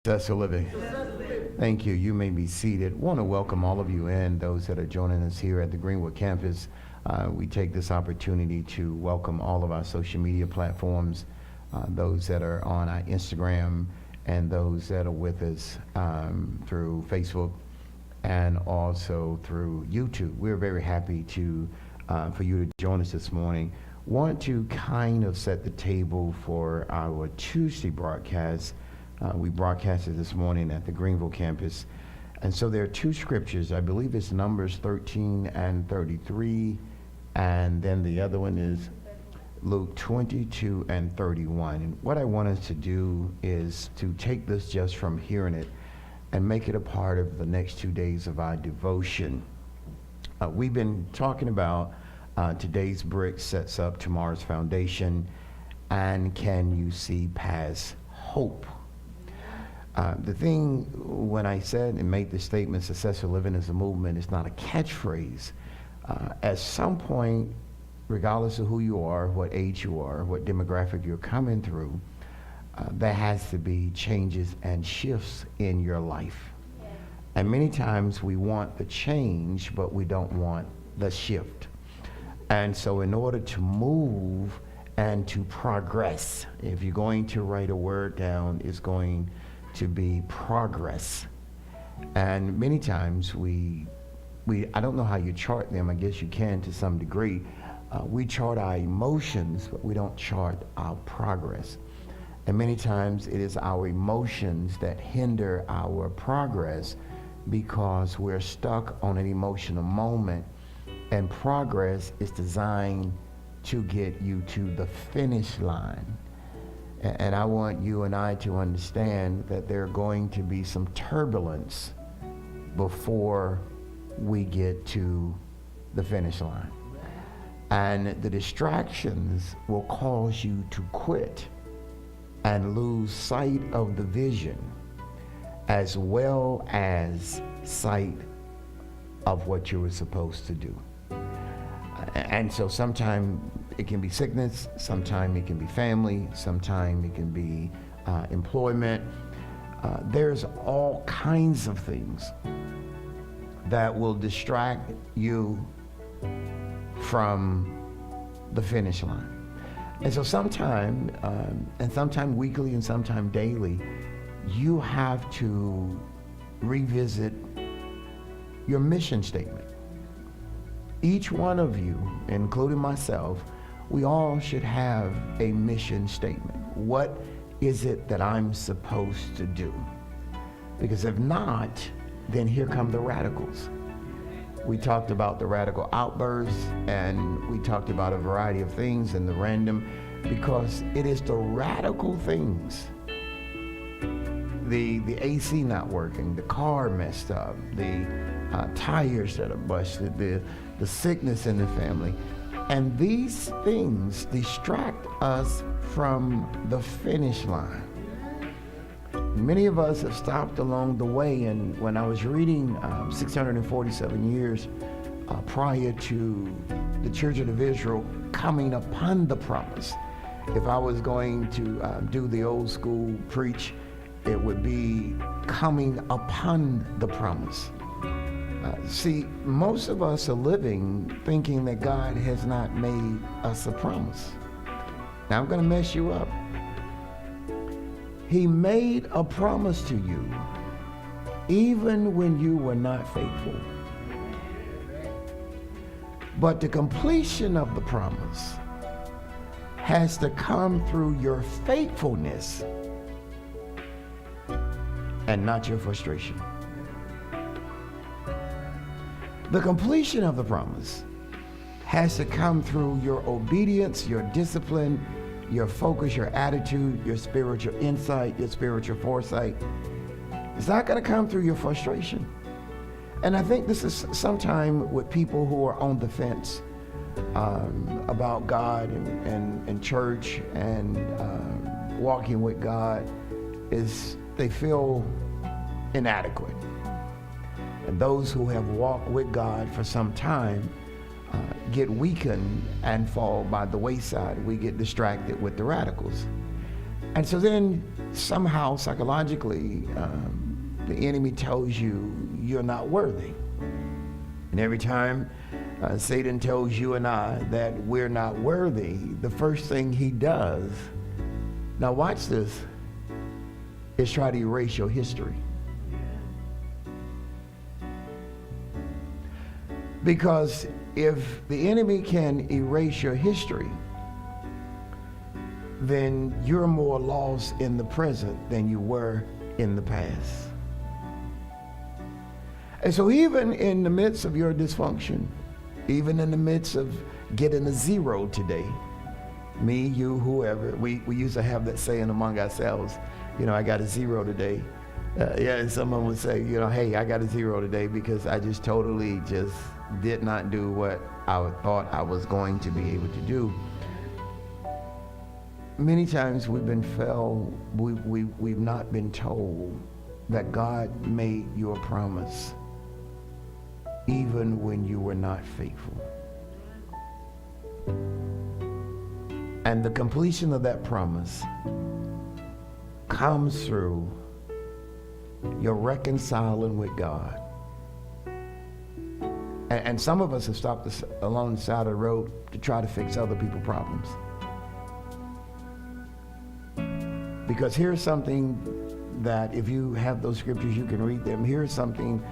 That's a living. Thank you. You may be seated. Want to welcome all of you in, those that are joining us here at the Greenwood campus. We take this opportunity to welcome all of our social media platforms, those that are on our Instagram and those that are with us through Facebook and also through YouTube. We're very happy for you to join us this morning. Want to kind of set the table for our Tuesday broadcast. We broadcasted this morning at the Greenville campus. And so there are two scriptures. I believe it's Numbers 13 and 33. And then the other one is Luke 22 and 31. And what I want us to do is to take this just from hearing it and make it a part of the next 2 days of our devotion. We've been talking about today's brick sets up tomorrow's foundation, and can you see past hope? The thing, when I said and made the statement, successful living is a movement, it's not a catchphrase. At some point, regardless of who you are, what age you are, what demographic you're coming through, there has to be changes and shifts in your life. And many times we want the change, but we don't want the shift. And so in order to move and to progress, if you're going to write a word down, it's going to be progress. And many times I don't know how you chart them. I guess you can to some degree. We chart our emotions, but we don't chart our progress. And many times it is our emotions that hinder our progress because we're stuck on an emotional moment, and progress is designed to get you to the finish line. And I want you and I to understand that there are going to be some turbulence before we get to the finish line. And the distractions will cause you to quit and lose sight of the vision, as well as sight of what you were supposed to do. And so sometimes it can be sickness, sometimes it can be family, sometimes it can be employment. There's all kinds of things that will distract you from the finish line. And so sometime, and sometime weekly and sometime daily, you have to revisit your mission statement. Each one of you, including myself, we all should have a mission statement. What is it that I'm supposed to do? Because if not, then here come the radicals. We talked about the radical outbursts, and we talked about a variety of things and the random, because it is the radical things. The AC not working, the car messed up, the tires that are busted, the sickness in the family. And these things distract us from the finish line. Many of us have stopped along the way, and when I was reading 647 years prior to the children of Israel coming upon the promise, if I was going to do the old school preach, it would be coming upon the promise. See, most of us are living thinking that God has not made us a promise. Now I'm going to mess you up. He made a promise to you even when you were not faithful. But the completion of the promise has to come through your faithfulness and not your frustration. The completion of the promise has to come through your obedience, your discipline, your focus, your attitude, your spiritual insight, your spiritual foresight. It's not going to come through your frustration. And I think this is sometime with people who are on the fence about God and church and walking with God, is they feel inadequate. And those who have walked with God for some time get weakened and fall by the wayside. We get distracted with the radicals. And so then somehow psychologically, the enemy tells you you're not worthy. And every time Satan tells you and I that we're not worthy, the first thing he does, now watch this, is try to erase your history. Because if the enemy can erase your history, then you're more lost in the present than you were in the past. And so even in the midst of your dysfunction, even in the midst of getting a 0 today, me, you, whoever, we used to have that saying among ourselves, I got a 0 today. And someone would say, hey, I got a 0 today because I just totally just did not do what I thought I was going to be able to do. Many times we've not been told that God made you a promise even when you were not faithful. And the completion of that promise comes through your reconciling with God. And some of us have stopped along the side of the road to try to fix other people's problems. Because here's something that if you have those scriptures, you can read them. Here's something,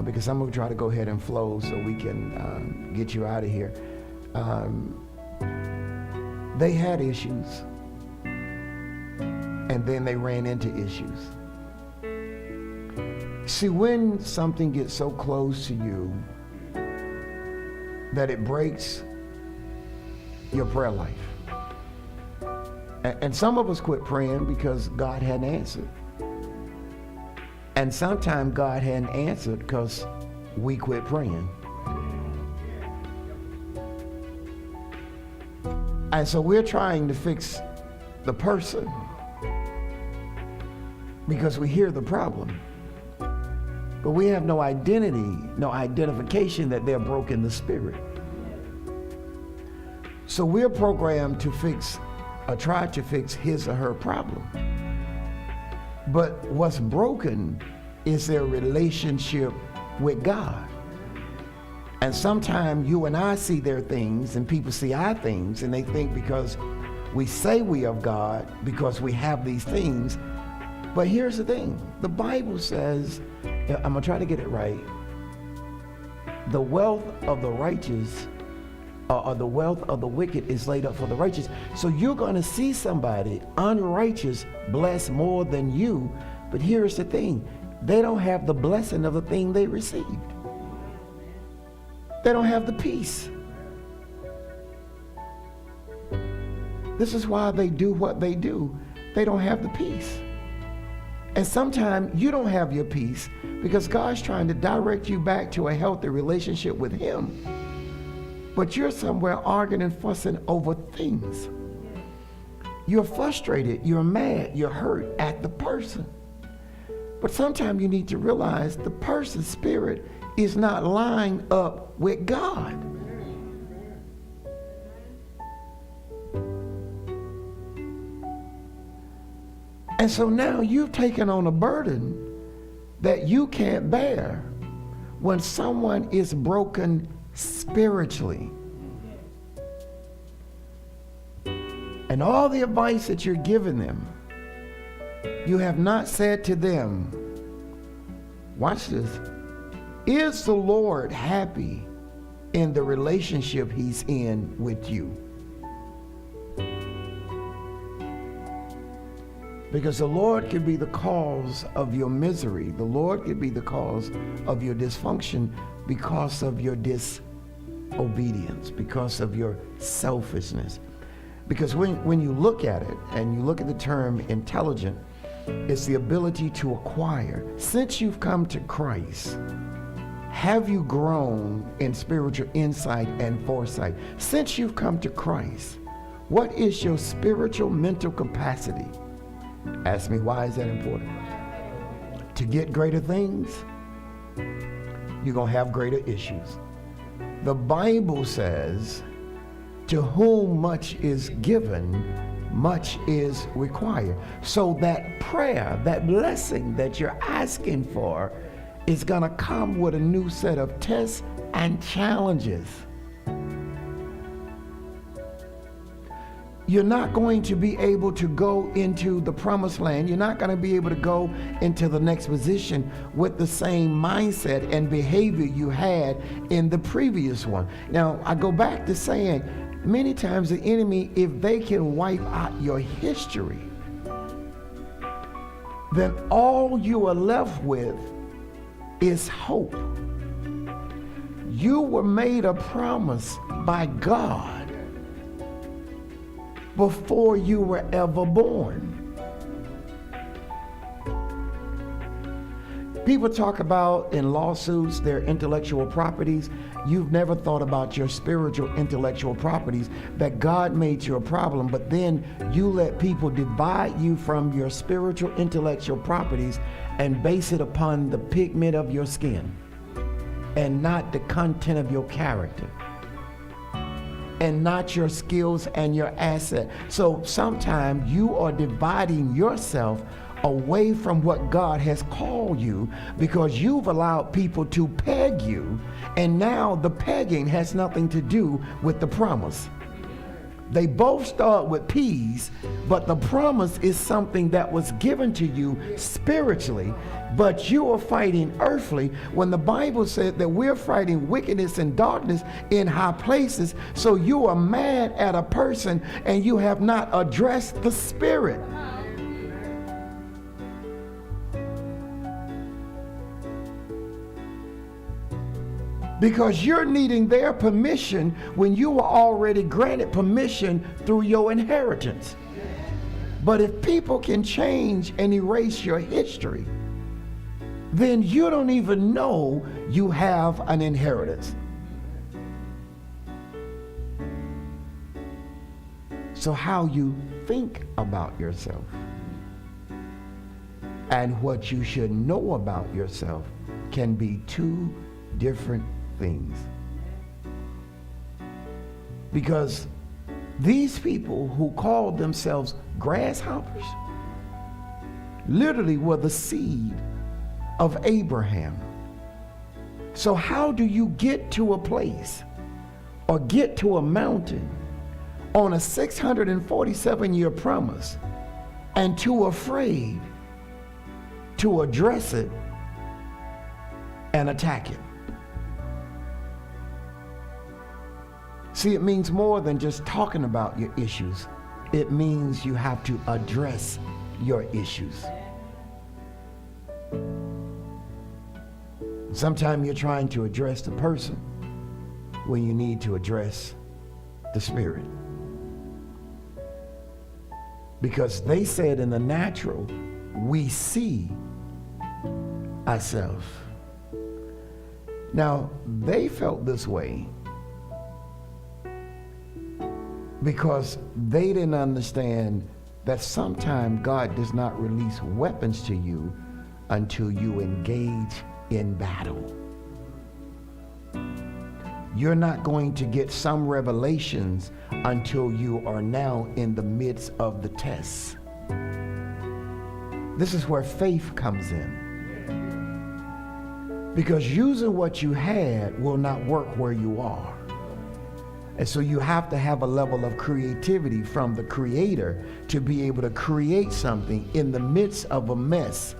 because I'm going to try to go ahead and flow so we can get you out of here. They had issues, and then they ran into issues. See, when something gets so close to you that it breaks your prayer life, and some of us quit praying because God hadn't answered. And sometimes God hadn't answered because we quit praying. And so we're trying to fix the person because we hear the problem. But we have no identity, no identification that they're broken in the spirit. So we're programmed to fix or try to fix his or her problem. But what's broken is their relationship with God. And sometimes you and I see their things and people see our things, and they think because we say we of God, because we have these things. But here's the thing. The Bible says, I'm going to try to get it right, the wealth of the righteous or the wealth of the wicked is laid up for the righteous. So you're going to see somebody unrighteous blessed more than you. But here's the thing. They don't have the blessing of the thing they received. They don't have the peace. This is why they do what they do. They don't have the peace. And sometimes you don't have your peace because God's trying to direct you back to a healthy relationship with him. But you're somewhere arguing and fussing over things. You're frustrated, you're mad, you're hurt at the person. But sometimes you need to realize the person's spirit is not lined up with God. And so now you've taken on a burden that you can't bear when someone is broken spiritually. And all the advice that you're giving them, you have not said to them, watch this, is the Lord happy in the relationship he's in with you? Because the Lord could be the cause of your misery. The Lord could be the cause of your dysfunction because of your disobedience, because of your selfishness. Because when you look at it, and you look at the term intelligent, it's the ability to acquire. Since you've come to Christ, have you grown in spiritual insight and foresight? Since you've come to Christ, what is your spiritual mental capacity? Ask me, why is that important? To get greater things, you're going to have greater issues. The Bible says, to whom much is given, much is required. So that prayer, that blessing that you're asking for, is going to come with a new set of tests and challenges. You're not going to be able to go into the promised land. You're not going to be able to go into the next position with the same mindset and behavior you had in the previous one. Now, I go back to saying, many times the enemy, if they can wipe out your history, then all you are left with is hope. You were made a promise by God before you were ever born. People talk about in lawsuits their intellectual properties. You've never thought about your spiritual intellectual properties, that God made you a problem, but then you let people divide you from your spiritual intellectual properties and base it upon the pigment of your skin and not the content of your character, and not your skills and your asset. So sometimes you are dividing yourself away from what God has called you because you've allowed people to peg you, and now the pegging has nothing to do with the promise. They both start with P's, but the promise is something that was given to you spiritually, but you are fighting earthly when the Bible said that we're fighting wickedness and darkness in high places. So you are mad at a person and you have not addressed the spirit. Because you're needing their permission when you were already granted permission through your inheritance. But if people can change and erase your history, then you don't even know you have an inheritance. So how you think about yourself and what you should know about yourself can be two different things. Because these people who called themselves grasshoppers literally were the seed of Abraham. So how do you get to a place or get to a mountain on a 647-year promise and too afraid to address it and attack it? See, it means more than just talking about your issues. It means you have to address your issues. Sometimes you're trying to address the person when you need to address the spirit. Because they said in the natural, we see ourselves. Now, they felt this way because they didn't understand that sometimes God does not release weapons to you until you engage in battle. You're not going to get some revelations until you are now in the midst of the tests. This is where faith comes in. Because using what you had will not work where you are. And so you have to have a level of creativity from the Creator to be able to create something in the midst of a mess.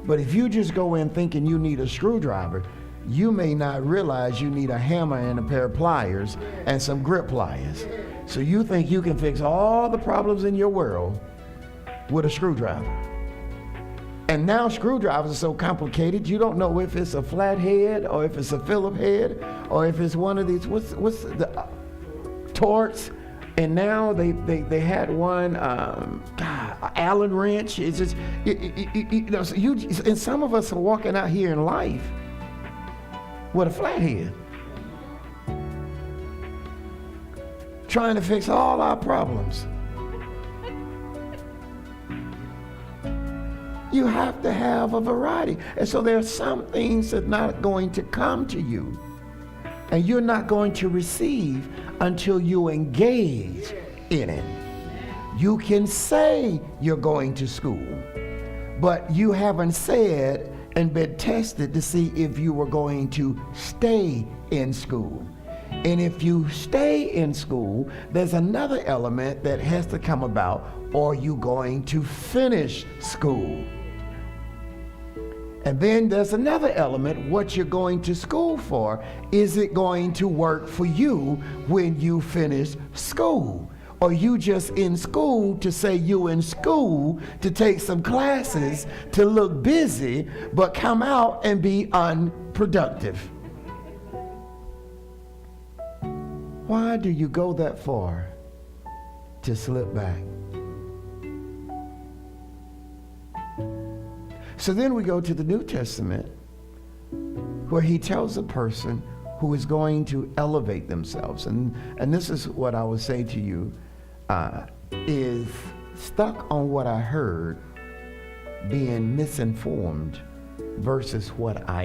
But if you just go in thinking you need a screwdriver, you may not realize you need a hammer and a pair of pliers and some grip pliers. So you think you can fix all the problems in your world with a screwdriver. And now screwdrivers are so complicated, you don't know if it's a flat head or if it's a Phillips head or if it's one of these, what's the Torx. And now they had one, Allen wrench. It's just, and some of us are walking out here in life with a flathead, trying to fix all our problems. You have to have a variety. And so there are some things that are not going to come to you And you're not going to receive until you engage in it. You can say you're going to school, but you haven't said and been tested to see if you were going to stay in school. And if you stay in school, there's another element that has to come about. Are you going to finish school? And then there's another element, what you're going to school for. Is it going to work for you when you finish school? Or you just in school to say you in school to take some classes to look busy, but come out and be unproductive? Why do you go that far to slip back? So then we go to the New Testament, where he tells a person who is going to elevate themselves. And this is what I would say to you, is stuck on what I heard, being misinformed versus what I